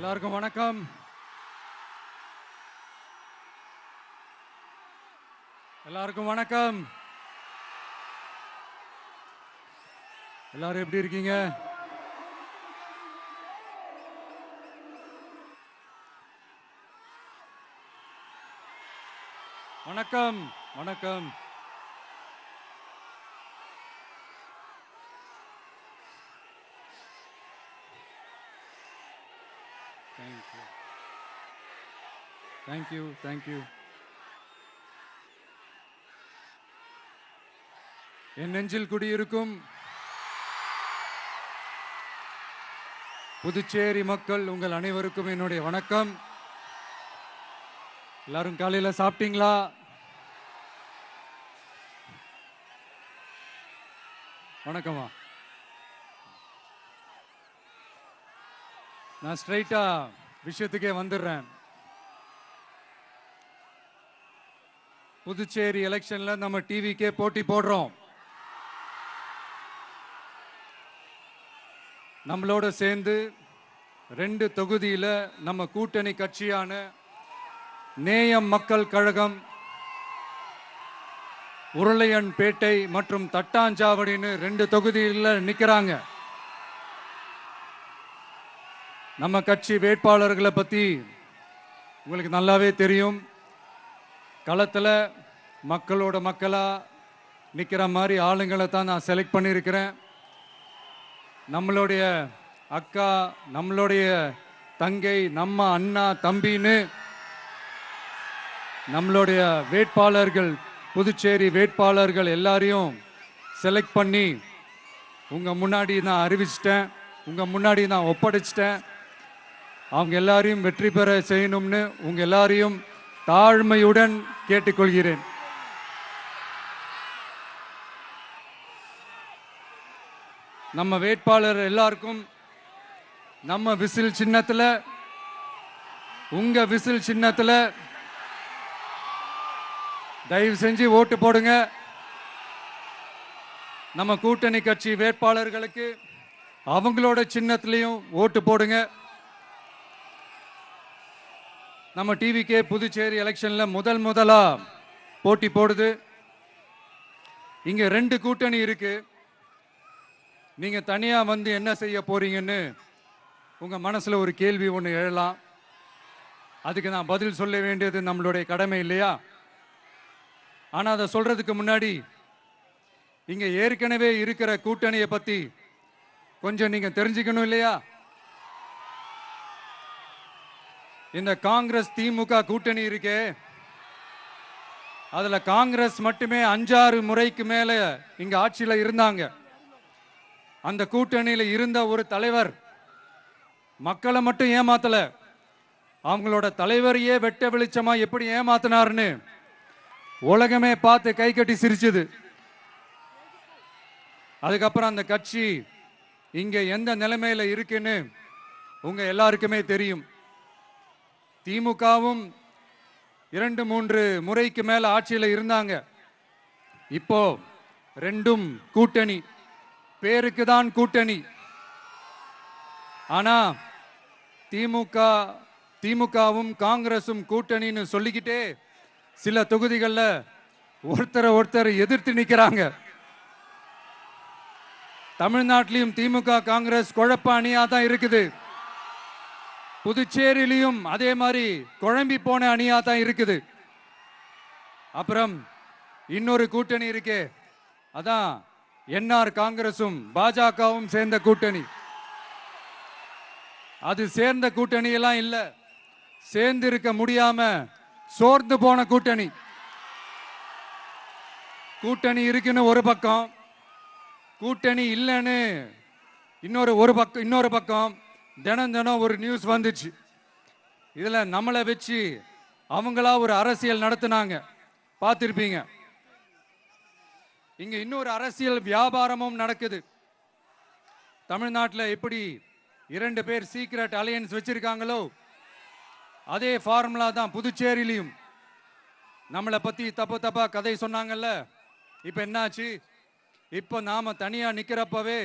எல்லாருக்கும் வணக்கம். எல்லாருக்கும் வணக்கம். எல்லாரும் எப்படி இருக்கீங்க? வணக்கம் வணக்கம். Thank you thank you. என் நெஞ்சில் குடியிருக்கும் புதுச்சேரி மக்கள் உங்கள் அனைவருக்கும் என்னுடைய வணக்கம். எல்லாரும் காலையில சாப்பிட்டீங்களா? வணக்கமா. நான் ஸ்ட்ரைட்டா விஷயத்துக்கே வந்துடுறேன். புதுச்சேரி எலெக்ஷன்ல நம்ம டிவிக்கே போட்டி போடுறோம். நம்மளோட சேர்ந்து 2 தொகுதியில நம்ம கூட்டணி கட்சியான நேயம் மக்கள் கழகம் உருளையன்பேட்டை மற்றும் தட்டாஞ்சாவடின்னு 2 தொகுதியில் நிற்கிறாங்க. நம்ம கட்சி வேட்பாளர்களை பற்றி உங்களுக்கு நல்லாவே தெரியும். களத்தில் மக்களோட மக்களாக நிற்கிற மாதிரி ஆளுங்களை தான் நான் செலக்ட் பண்ணியிருக்கிறேன். நம்மளுடைய அக்கா, நம்மளுடைய தங்கை, நம்ம அண்ணா தம்பின்னு நம்மளுடைய வேட்பாளர்கள், புதுச்சேரி வேட்பாளர்கள் எல்லாரையும் செலக்ட் பண்ணி உங்கள் முன்னாடி நான் அறிவிச்சிட்டேன், உங்கள் முன்னாடி நான் ஒப்படைச்சிட்டேன். அவங்க எல்லாரையும் வெற்றி பெற செய்யணும்னு உங்கள் எல்லாரையும் தாழ்மையுடன் கேட்டுக்கொள்கிறேன். நம்ம வேட்பாளர் எல்லாருக்கும் நம்ம விசில் சின்னத்தில், உங்க விசில் சின்னத்தில் தயவு செஞ்சு ஓட்டு போடுங்க. நம்ம கூட்டணி கட்சி வேட்பாளர்களுக்கு அவங்களோட சின்னத்திலையும் ஓட்டு போடுங்க. நம்ம டிவிக்கே புதுச்சேரி எலெக்ஷன்ல முதலா போட்டி போடுது. இங்க 2 கூட்டணி இருக்கு. நீங்க தனியா வந்து என்ன செய்ய போறீங்கன்னு உங்க மனசுல ஒரு கேள்வி ஒன்று எழலாம். அதுக்கு நான் பதில் சொல்ல வேண்டியது நம்மளுடைய கடமை இல்லையா? ஆனா அதை சொல்றதுக்கு முன்னாடி இங்க ஏற்கனவே இருக்கிற கூட்டணியை பத்தி கொஞ்சம் நீங்க தெரிஞ்சுக்கணும் இல்லையா? இந்த காங்கிரஸ் திமுக கூட்டணி இருக்கே, அதுல காங்கிரஸ் மட்டுமே 5-6 முறைக்கு மேல இங்க ஆட்சியில இருந்தாங்க. அந்த கூட்டணியில இருந்த ஒரு தலைவர் மக்களை மட்டும் ஏமாத்தல, அவங்களோட தலைவரையே வெட்ட வெளிச்சமா எப்படி ஏமாத்தினார்னு உலகமே பார்த்து கை கட்டி சிரிச்சது. அதுக்கப்புறம் அந்த கட்சி இங்க எந்த நிலைமையில இருக்குன்னு உங்க எல்லாருக்குமே தெரியும். திமுகவும் 2-3 முறைக்கு மேல ஆட்சியில் இருந்தாங்க. இப்போ 2ம் கூட்டணி, பேருக்கு தான் கூட்டணி. ஆனா திமுகவும் காங்கிரசும் கூட்டணின்னு சொல்லிக்கிட்டே சில தொகுதிகளில் ஒருத்தர் எதிர்த்து நிற்கிறாங்க. தமிழ்நாட்டிலையும் திமுக காங்கிரஸ் குழப்ப அணியா தான் இருக்குது. புதுச்சேரியிலையும் அதே மாதிரி குழம்பி போன அணியா தான் இருக்குது. அப்புறம் இன்னொரு கூட்டணி இருக்கே, அதான் என்ஆர் காங்கிரசும் பாஜகவும் சேர்ந்த கூட்டணி. அது சேர்ந்த கூட்டணி எல்லாம் இல்ல, சேர்ந்து இருக்க முடியாம சோர்ந்து போன கூட்டணி. கூட்டணி இருக்குன்னு ஒரு பக்கம், கூட்டணி இல்லைன்னு இன்னொரு பக்கம் தினம் ஒரு நியூஸ் வந்துச்சு. இதுல நம்மளை வச்சு அவங்களா ஒரு அரசியல் நடத்தினாங்க, பார்த்திருப்பீங்க. இங்க இன்னொரு அரசியல் வியாபாரமும் நடக்குது. தமிழ்நாட்டில் எப்படி 2 பேர் சீக்ரெட் அலையன்ஸ் வச்சிருக்காங்களோ அதே ஃபார்முலா தான் புதுச்சேரியிலையும். நம்மளை பத்தி தப்பா கதை சொன்னாங்கல்ல, இப்ப என்னாச்சு? இப்ப நாம தனியா நிக்கிறப்பவே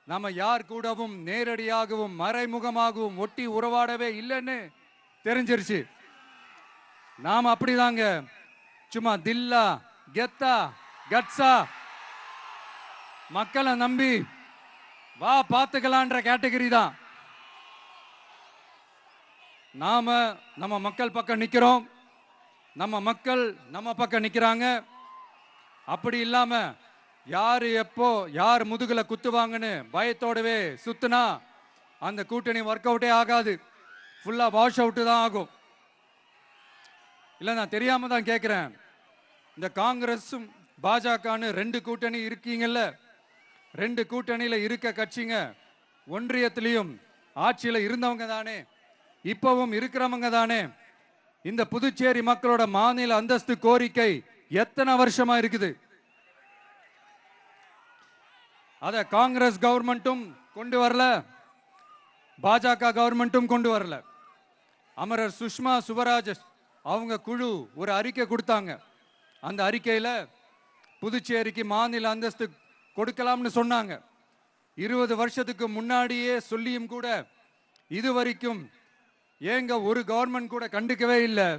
நம்ம யார் கூடவும் நேரடியாகவும் மறைமுகமாகவும் ஒட்டி உறவாடவே இல்லைன்னு தெரிஞ்சிருச்சு. நாம அப்படிதாங்க, சும்மா தில்லா கெத்தா கட்ஸா மக்களை நம்பி வா பார்த்துக்கலான்ற கேட்டகரி தான். நாம நம்ம மக்கள் பக்கம் நிக்கிறோம், நம்ம மக்கள் நம்ம பக்கம் நிக்கிறாங்க. அப்படி இல்லாம யாரு எப்போ யார் முதுகுல குத்துவாங்கன்னு பயத்தோடவே சுத்துனா அந்த கூட்டணி ஒர்க் அவுட்டே ஆகாது, ஃபுல்லா வாஷ் அவுட் தான் ஆகும். இல்ல நான் தெரியாம தான் கேட்கிறேன், இந்த காங்கிரஸும் பாஜகன்னு ரெண்டு கூட்டணி இருக்கீங்கல்ல, ரெண்டு கூட்டணியில இருக்க கட்சிங்க ஒன்றியத்திலையும் ஆட்சியில இருந்தவங்க தானே, இப்பவும் இருக்கிறவங்க தானே. இந்த புதுச்சேரி மக்களோட மாநில அந்தஸ்து கோரிக்கை எத்தனை வருஷமா இருக்குது? அத காங்கிரஸ் கவர்மெண்ட்டும் கொண்டு வரல, பாஜக கவர்மெண்ட்டும் கொண்டு வரல. அமரர் சுஷ்மா சுவராஜ் அவங்க குழு ஒரு அறிக்கை கொடுத்தாங்க. அந்த அறிக்கையில புதுச்சேரிக்கு மாநில அந்தஸ்து கொடுக்கலாம்னு சொன்னாங்க. 20 வருஷத்துக்கு முன்னாடியே சொல்லியும் கூட இதுவரைக்கும் ஏங்க ஒரு கவர்மெண்ட் கூட கண்டுக்கவே இல்லை.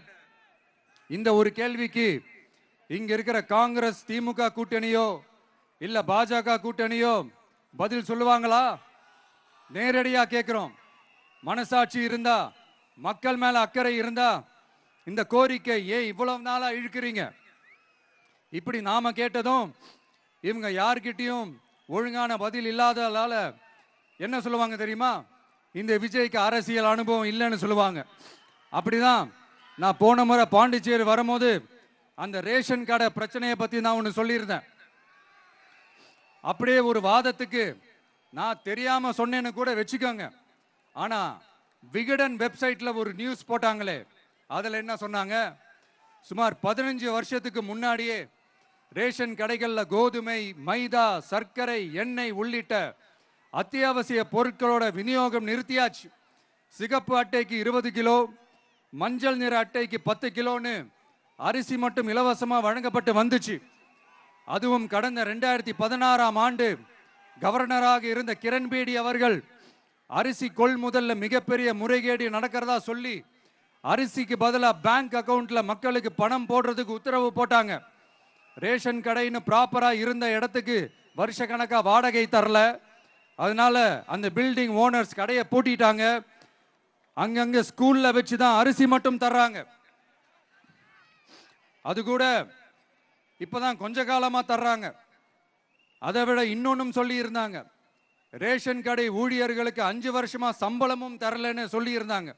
இந்த ஒரு கேள்விக்கு இங்க இருக்கிற காங்கிரஸ் திமுக கூட்டணியோ இல்ல பாஜக கூட்டணியோ பதில் சொல்லுவாங்களா? நேரடியா கேட்கிறோம். மனசாட்சி இருந்தா, மக்கள் மேல அக்கறை இருந்தா இந்த கோரிக்கை ஏன் இவ்வளவு நாளா இழுக்கிறீங்க? இப்படி நாம கேட்டதும் இவங்க யார்கிட்டயும் ஒழுங்கான பதில் இல்லாததால என்ன சொல்லுவாங்க தெரியுமா? இந்த விஜய்க்கு அரசியல் அனுபவம் இல்லைன்னு சொல்லுவாங்க. அப்படிதான் நான் போன முறை பாண்டிச்சேரி வரும்போது அந்த ரேஷன் கடை பிரச்சனையை பத்தி நான் ஒன்று சொல்லியிருந்தேன். அப்படியே ஒரு வாதத்துக்கு நான் தெரியாம சொன்னேன்னு கூட வச்சுக்கோங்க. ஆனா விகடன் வெப்சைட்ல ஒரு நியூஸ் போட்டாங்களே, அதுல என்ன சொன்னாங்க? சுமார் 15 வருஷத்துக்கு முன்னாடியே ரேஷன் கடைகள்ல கோதுமை, மைதா, சர்க்கரை, எண்ணெய் உள்ளிட்ட அத்தியாவசிய பொருட்களோட விநியோகம் நிறுத்தியாச்சு. சிகப்பு அட்டைக்கு 20 கிலோ, மஞ்சள் நிற அட்டைக்கு 10 கிலோன்னு அரிசி மட்டும் இலவசமா வழங்கப்பட்டு வந்துச்சு. அதுவும் கடந்த 2016ஆம் ஆண்டு கவர்னராக இருந்த கிரண்பேடி அவர்கள் அரிசி கொள்முதல்ல மிகப்பெரிய முறைகேடு நடக்கிறதா சொல்லி அரிசிக்கு பதிலாக பேங்க் அக்கவுண்ட்ல மக்களுக்கு பணம் போடுறதுக்கு உத்தரவு போட்டாங்க. ரேஷன் கடைன்னு ப்ராப்பரா இருந்த இடத்துக்கு வருஷ கணக்கா வாடகை தரல. அதனால அந்த பில்டிங் ஓனர்ஸ் கடையை பூட்டிட்டாங்க. அங்கங்க ஸ்கூல்ல வச்சுதான் அரிசி மட்டும் தர்றாங்க. அது கூட இப்பதான் கொஞ்ச காலமா தர்றாங்க. அதை விட இன்னொன்னும் சொல்லி இருந்தாங்க, ரேஷன் கடை ஊழியர்களுக்கு 5 வருஷமா சம்பளமும் தரலன்னு சொல்லி இருந்தாங்க.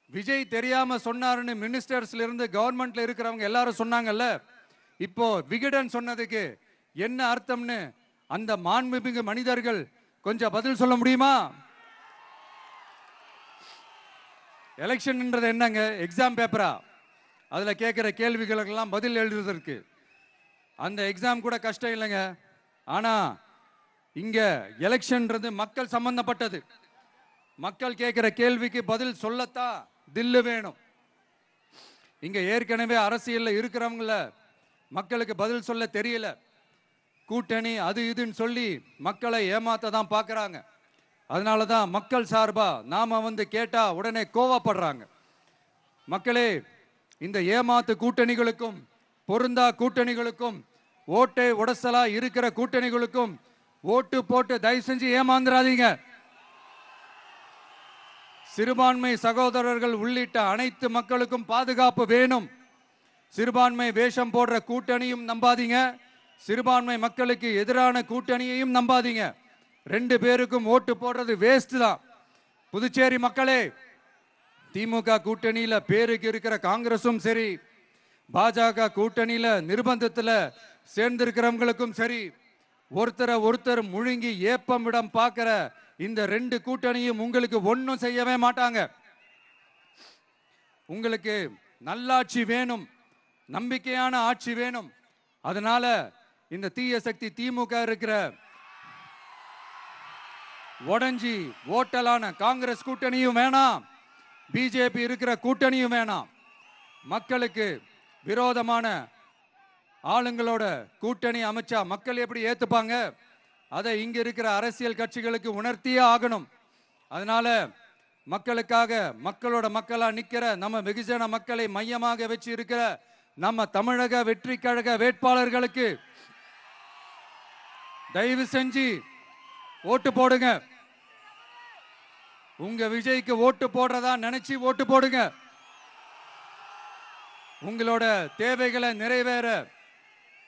விஜய் தெரியாம சொன்னாருன்னு மினிஸ்டர்ஸ்ல இருந்து கவர்மெண்ட்ல இருக்கிறவங்க எல்லாரும் சொன்னாங்கல்ல. இப்போ விகடன் சொன்னதுக்கு என்ன அர்த்தம்னு அந்த மாண்புமிகு மனிதர்கள் கொஞ்சம் பதில் சொல்ல முடியுமா? எலெக்ஷன்ன்றது என்னங்க, எக்ஸாம் பேப்பரா? அதுல கேட்கிற கேள்விகளுக்கெல்லாம் பதில் எழுதுவதற்கு அந்த எக்ஸாம் கூட கஷ்டம் இல்லைங்க. ஆனா இங்க எலெக்ஷன்ன்றது மக்கள் சம்பந்தப்பட்டது. மக்கள் கேட்கிற கேள்விக்கு பதில் சொல்லத்தான் தில்லு வேணும். இங்க ஏற்கனவே அரசியல்ல இருக்கிறவங்கள மக்களுக்கு பதில் சொல்ல தெரியல. கூட்டணி அது இதுன்னு சொல்லி மக்களை ஏமாத்த தான் பார்க்கறாங்க. அதனாலதான் மக்கள் சார்பா நாம வந்து கேட்டா உடனே கோவப்படுறாங்க. மக்களே, இந்த ஏமாத்து கூட்டணிகளுக்கும் பொருந்தா கூட்டணிகளுக்கும் ஓட்டை உடசலா இருக்கிற கூட்டணிகளுக்கும் ஓட்டு போட்டு தயவு செஞ்சு ஏமாந்துடாதீங்க. சிறுபான்மை சகோதரர்கள் உள்ளிட்ட அனைத்து மக்களுக்கும் பாதுகாப்பு வேணும். சிறுபான்மை வேஷம் போடுற கூட்டணியும் நம்பாதீங்க, சிறுபான்மை மக்களுக்கு எதிரான கூட்டணியையும் நம்பாதீங்க. 2 பேருக்கும் ஓட்டு போடுறது வேஸ்ட் தான். புதுச்சேரி மக்களே, திமுக கூட்டணியில பேருக்கு இருக்கிற காங்கிரசும் சரி, பாஜக கூட்டணியில நிர்பந்தத்துல சேர்ந்திருக்கிறவங்களுக்கும் சரி, ஒருத்தர் முழுங்கி ஏப்பம் விடம் பார்க்கிற இந்த 2 கூட்டணியும் உங்களுக்கு ஒன்னும் செய்யவே மாட்டாங்க. உங்களுக்கு நல்லாட்சி வேணும், நம்பிக்கையான ஆட்சி வேணும். அதனால இந்த தீய சக்தி திமுக இருக்கிற உடஞ்சி ஓட்டலான காங்கிரஸ் கூட்டணியும் வேணாம், பிஜேபி இருக்கிற கூட்டணியும் வேணாம். மக்களுக்கு விரோதமான ஆளுங்களோட கூட்டணி அமைச்சா மக்கள் எப்படி ஏத்துப்பாங்க? அதை இங்க இருக்கிற அரசியல் கட்சிகளுக்கு உணர்த்தியே ஆகணும். அதனால மக்களுக்காக மக்களோட மக்களா நிக்கிற நம்ம வெகுஜன மக்களை மையமாக வச்சு இருக்கிற நம்ம தமிழக வெற்றி கழக வேட்பாளர்களுக்கு தயவு செஞ்சு ஓட்டு போடுங்க. உங்க விஜய்க்கு ஓட்டு போடுறதா நினைச்சு ஓட்டு போடுங்க. உங்களோட தேவைகளை நிறைவேற,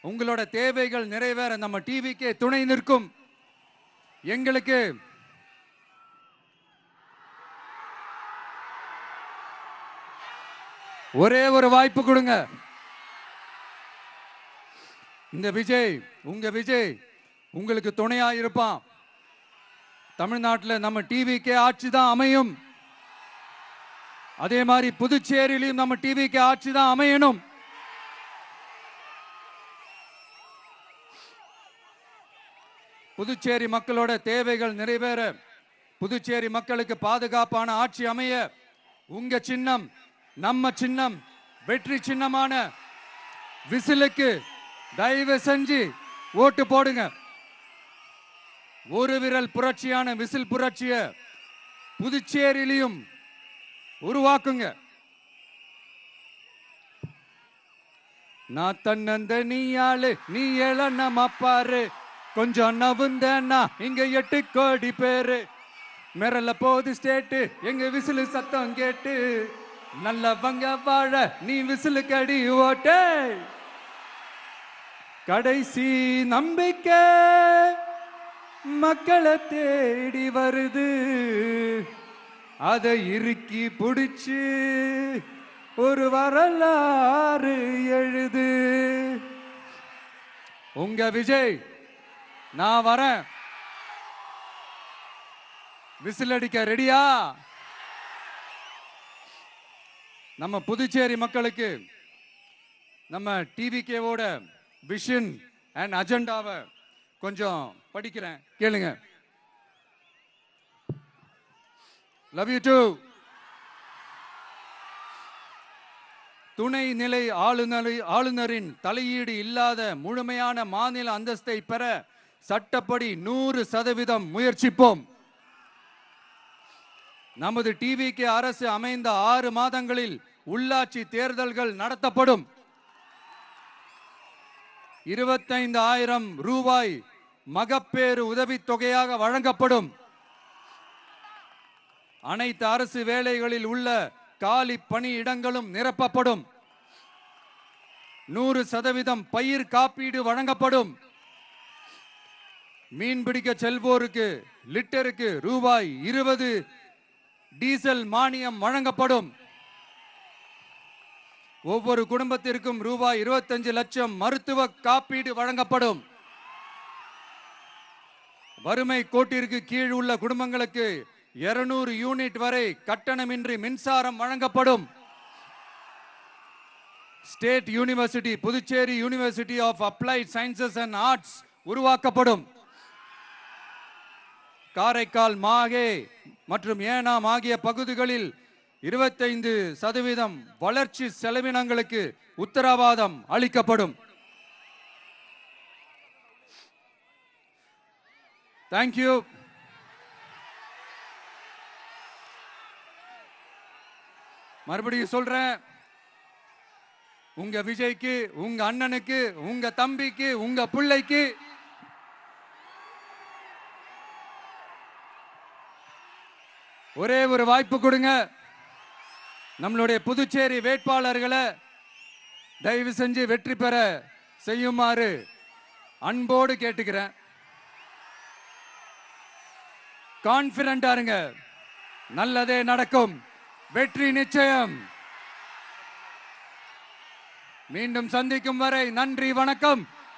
உங்களோட தேவைகள் நிறைவேற நம்ம டிவிக்கே துணை நிற்கும். எங்களுக்கு ஒரே ஒரு வாய்ப்பு கொடுங்க. இந்த விஜய், உங்க விஜய் உங்களுக்கு துணையா இருப்பான். தமிழ்நாட்டில் நம்ம டிவிக்கே ஆட்சி தான் அமையும். அதே மாதிரி புதுச்சேரியிலும் நம்ம டிவிக்கு ஆட்சி தான் அமையணும். புதுச்சேரி மக்களோட தேவைகள் நிறைவேற, புதுச்சேரி மக்களுக்கு பாதுகாப்பான ஆட்சி அமைய உங்க சின்னம், நம்ம சின்னம், வெற்றி சின்னமான விசிலுக்கு தயவு செஞ்சு ஓட்டு போடுங்க. ஒரு விரல் புரட்சியான விசில் புரட்சிய புதுச்சேரியிலும் உருவாக்குங்க. நான் தன்னந்த நீயாளு, நீ எழ பாரு, கொஞ்சம் நவுந்தேன்னா இங்க 8 கோடி பேரு. மிரல போது ஸ்டேட்டு எங்க விசிலு சத்தம் கேட்டு, நல்லவங்க வாழ நீ விசிலு கடி ஓட்டே. கடைசி நம்பிக்கை மக்களை தேடி வருது, அதை இறுக்கி பிடிச்சு ஒரு வரலாறு எழுது. உங்க விஜய் நான் வரேன். விசில் அடிக்க ரெடியா? நம்ம புதுச்சேரி மக்களுக்கு நம்ம டிவிகேவோட விஷன் அண்ட் அஜெண்டாவை கொஞ்சம் படிக்கிறேன், கேளுங்க. Love you too. துணை நிலை ஆளுநரின் தலையீடு இல்லாத முழுமையான மாநில அந்தஸ்தை பெற சட்டப்படி 100% முயற்சிப்போம். நமது டிவிகே அரசு அமைந்த 6 மாதங்களில் உள்ளாட்சி தேர்தல்கள் நடத்தப்படும். 25,000 ரூபாய் மகப்பேறு உதவித்தொகையாக வழங்கப்படும். அனைத்து அரசு வேலைகளில் உள்ள காலி பணியிடங்களும் நிரப்பப்படும். 100% பயிர் காப்பீடு வழங்கப்படும். மீன்பிடிக்க செல்வோருக்கு லிட்டருக்கு ரூபாய் 20 டீசல் மானியம் வழங்கப்படும். ஒவ்வொரு குடும்பத்திற்கும் ரூபாய் 25 லட்சம் மருத்துவ காப்பீடு வழங்கப்படும். வறுமை கோட்டிற்கு கீழ் உள்ள குடும்பங்களுக்கு 200 யூனிட் வரை கட்டணமின்றி மின்சாரம் வழங்கப்படும். State university, Puducherry university of applied sciences and arts உருவாக்கப்படும். காரைக்கால், மாகே மற்றும் ஏனாம் ஆகிய பகுதிகளில் 25% வளர்ச்சி செலவினங்களுக்கு உத்தரவாதம் அளிக்கப்படும். தேங்க்யூ. மறுபடியும் சொல்றேன், உங்க விஜய்க்கு, உங்க அண்ணனுக்கு, உங்க தம்பிக்கு, உங்க பிள்ளைக்கு ஒரே ஒரு வாய்ப்பு கொடுங்க. நம்மளுடைய புதுச்சேரி வேட்பாளர்களை தயவு செஞ்சு வெற்றி பெற செய்யுமாறு அன்போடு கேட்டுக்கிறேன். கான்பிடண்டா இருங்க, நல்லதே நடக்கும், வெற்றி நிச்சயம். மீண்டும் சந்திக்கும் வரை நன்றி, வணக்கம்.